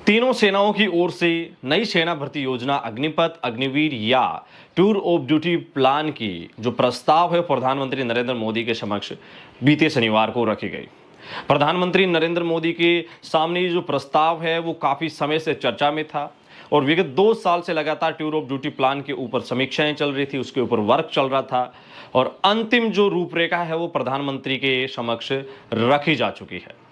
तीनों सेनाओं की ओर से नई सेना भर्ती योजना अग्निपथ, अग्निवीर या टूर ऑफ ड्यूटी प्लान की जो प्रस्ताव है प्रधानमंत्री नरेंद्र मोदी के समक्ष बीते शनिवार को रखी गई। प्रधानमंत्री नरेंद्र मोदी के सामने ये जो प्रस्ताव है वो काफी समय से चर्चा में था और विगत 2 साल से लगातार टूर ऑफ ड्यूटी प्लान के ऊपर समीक्षाएं चल रही थी, उसके ऊपर वर्क चल रहा था और अंतिम जो रूपरेखा है वो प्रधानमंत्री के समक्ष रखी जा चुकी है।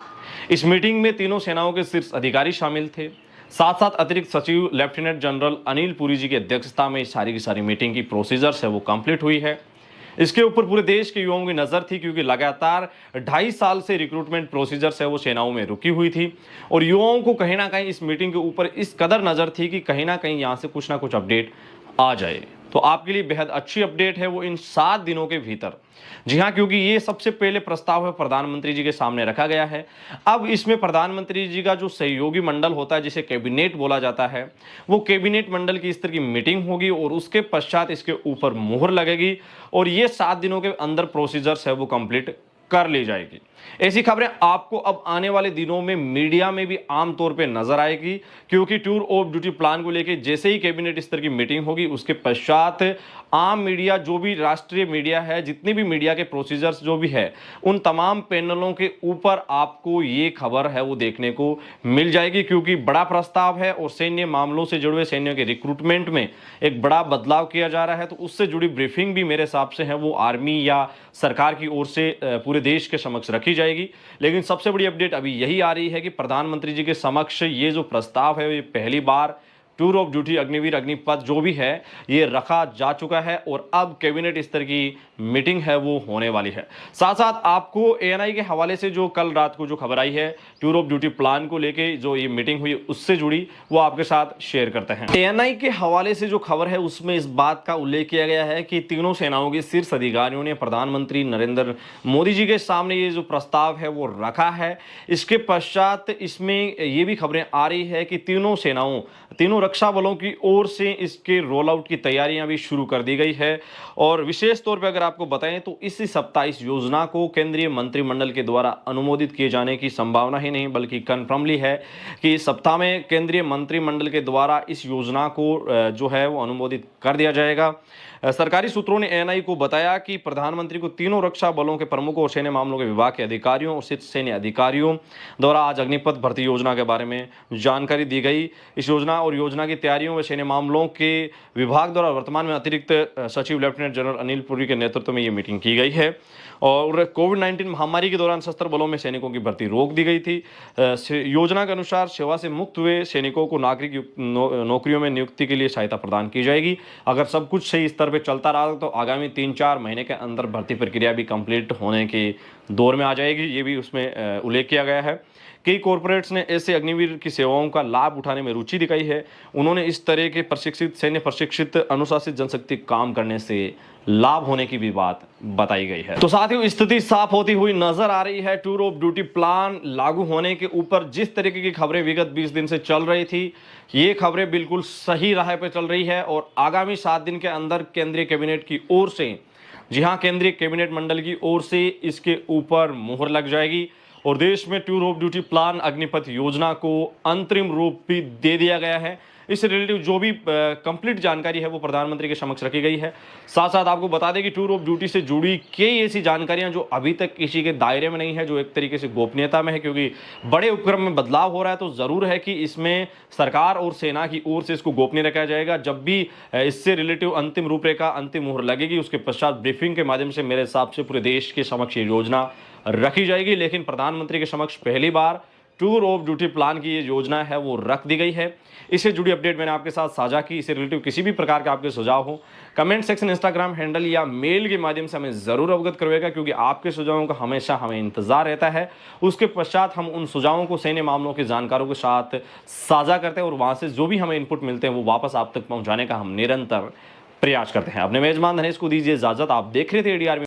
इस मीटिंग में तीनों सेनाओं के शीर्ष अधिकारी शामिल थे। साथ साथ अतिरिक्त सचिव लेफ्टिनेंट जनरल अनिल पुरी जी की अध्यक्षता में सारी की सारी मीटिंग की प्रोसीजर्स है वो कंप्लीट हुई है। इसके ऊपर पूरे देश के युवाओं की नजर थी क्योंकि लगातार 2.5 साल से रिक्रूटमेंट प्रोसीजर्स है वो सेनाओं में रुकी हुई थी और युवाओं को कहीं ना कहीं इस मीटिंग के ऊपर इस कदर नजर थी कि कहीं ना कहीं यहाँ से कुछ ना कुछ अपडेट आ जाए। तो आपके लिए बेहद अच्छी अपडेट है वो इन 7 दिनों के भीतर। जी हाँ, क्योंकि ये सबसे पहले प्रस्ताव है प्रधानमंत्री जी के सामने रखा गया है। अब इसमें प्रधानमंत्री जी का जो सहयोगी मंडल होता है जिसे कैबिनेट बोला जाता है, वो कैबिनेट मंडल की इस तरह की मीटिंग होगी और उसके पश्चात इसके ऊपर मुहर लगेगी और ये 7 दिनों के अंदर प्रोसीजर्स है वो कंप्लीट कर ली जाएगी। ऐसी खबरें आपको अब आने वाले दिनों में मीडिया में भी आमतौर पे नजर आएगी क्योंकि टूर ऑफ ड्यूटी प्लान को लेकर जैसे ही कैबिनेट स्तर की मीटिंग होगी उसके पश्चात आम मीडिया, जो भी राष्ट्रीय मीडिया है, जितनी भी मीडिया के प्रोसीजर्स जो भी है, उन तमाम पैनलों के ऊपर आपको ये खबर है वो देखने को मिल जाएगी क्योंकि बड़ा प्रस्ताव है और सैन्य मामलों से जुड़े हुए सैन्य के रिक्रूटमेंट में एक बड़ा बदलाव किया जा रहा है। तो उससे जुड़ी ब्रीफिंग भी मेरे हिसाब से है वो आर्मी या सरकार की ओर से पूरे देश के समक्ष रखी जाएगी। लेकिन सबसे बड़ी अपडेट अभी यही आ रही है कि प्रधानमंत्री जी के समक्ष ये जो प्रस्ताव है ये पहली बार tour of duty Agniveer Agnipath जो भी है ये रखा जा चुका है और अब कैबिनेट स्तर की मीटिंग है वो होने वाली है। साथ साथ आपको एएनआई के हवाले से जो कल रात को जो खबर आई है टूर ऑफ ड्यूटी प्लान को लेके जो ये मीटिंग हुई उससे जुड़ी वो आपके साथ शेयर करते हैं। एएनआई के हवाले से जो खबर है उसमें इस बात का उल्लेख किया गया है कि तीनों सेनाओं के शीर्ष अधिकारियों ने प्रधानमंत्री नरेंद्र मोदी जी के सामने ये जो प्रस्ताव है वो रखा है। इसके पश्चात इसमें ये भी खबरें आ रही है कि तीनों रक्षा बलों की ओर से इसके रोल आउट की तैयारियां भी शुरू कर दी गई है और विशेष तौर पर अगर आपको बताएं तो इसी सप्ताह इस योजना को केंद्रीय मंत्रिमंडल के द्वारा अनुमोदित किए जाने की संभावना ही नहीं बल्कि कन्फर्मली है कि इस सप्ताह में केंद्रीय मंत्रिमंडल के द्वारा इस योजना को जो है वो अनुमोदित कर दिया जाएगा। सरकारी सूत्रों ने एएनआई को बताया कि प्रधानमंत्री को तीनों रक्षा बलों के प्रमुखों और सैन्य मामलों के विभाग के अधिकारियों और शीर्ष सैन्य अधिकारियों द्वारा आज अग्निपथ भर्ती योजना के बारे में जानकारी दी गई। इस योजना और योजना की तैयारियों व सैन्य मामलों के विभाग द्वारा वर्तमान में अतिरिक्त सचिव लेफ्टिनेंट जनरल अनिल पुरी के नेतृत्व में ये मीटिंग की गई है और कोविड-19 महामारी के दौरान सशस्त्र बलों में सैनिकों की भर्ती रोक दी गई थी। योजना के अनुसार सेवा से मुक्त हुए सैनिकों को नागरिक नौकरियों में नियुक्ति के लिए सहायता प्रदान की जाएगी। अगर सब कुछ सही स्तर पर चलता रहा तो आगामी 3-4 महीने के अंदर भर्ती प्रक्रिया भी कंप्लीट होने के दौर में आ जाएगी। ये भी उसमें उल्लेख किया गया है। कई कॉरपोरेट्स ने ऐसे अग्निवीर की सेवाओं का लाभ उठाने में रुचि दिखाई है। उन्होंने इस तरह के सैन्य प्रशिक्षित अनुशासित जनशक्ति काम करने से लाभ होने की भी बात बताई गई है। तो साथियों, स्थिति साफ होती हुई नजर आ रही है। टूर ऑफ ड्यूटी प्लान लागू होने के ऊपर जिस तरीके की खबरें विगत 20 दिन से चल रही थी ये खबरें बिल्कुल सही राह पे चल रही है और आगामी 7 दिन के अंदर केंद्रीय कैबिनेट की ओर से, जी हाँ, केंद्रीय कैबिनेट मंडल की ओर से इसके ऊपर मुहर लग जाएगी और देश में tour of duty plan Agnipath योजना को अंतरिम रूप भी दे दिया गया है। इससे रिलेटिव जो भी कंप्लीट जानकारी है वो प्रधानमंत्री के समक्ष रखी गई है। साथ साथ आपको बता दें कि टूर ऑफ ड्यूटी से जुड़ी कई ऐसी जानकारियां जो अभी तक किसी के दायरे में नहीं है, जो एक तरीके से गोपनीयता में है क्योंकि बड़े उपक्रम में बदलाव हो रहा है। तो जरूर है कि इसमें सरकार और सेना की ओर से इसको गोपनीय रखा जाएगा। जब भी इससे रिलेटिव अंतिम रूपरेखा, अंतिम मुहर लगेगी उसके पश्चात ब्रीफिंग के माध्यम से मेरे हिसाब से पूरे देश के समक्ष ये योजना रखी जाएगी। लेकिन प्रधानमंत्री के समक्ष पहली बार टूर ऑफ ड्यूटी प्लान की ये योजना है वो रख दी गई है। इससे जुड़ी अपडेट मैंने आपके साथ साझा की। इससे रिलेटिव किसी भी प्रकार के आपके सुझाव हो कमेंट सेक्शन, इंस्टाग्राम हैंडल या मेल के माध्यम से हमें जरूर अवगत करवाएगा क्योंकि आपके सुझावों का हमेशा हमें इंतजार रहता है। उसके पश्चात हम उन सुझावों को सैन्य मामलों के जानकारों के साथ साझा करते हैं और वहां से जो भी हमें इनपुट मिलते हैं वो वापस आप तक पहुंचाने का हम निरंतर प्रयास करते हैं। अपने मेजबान धनेश को दीजिए इजाजत। आप देख रहे थे ADR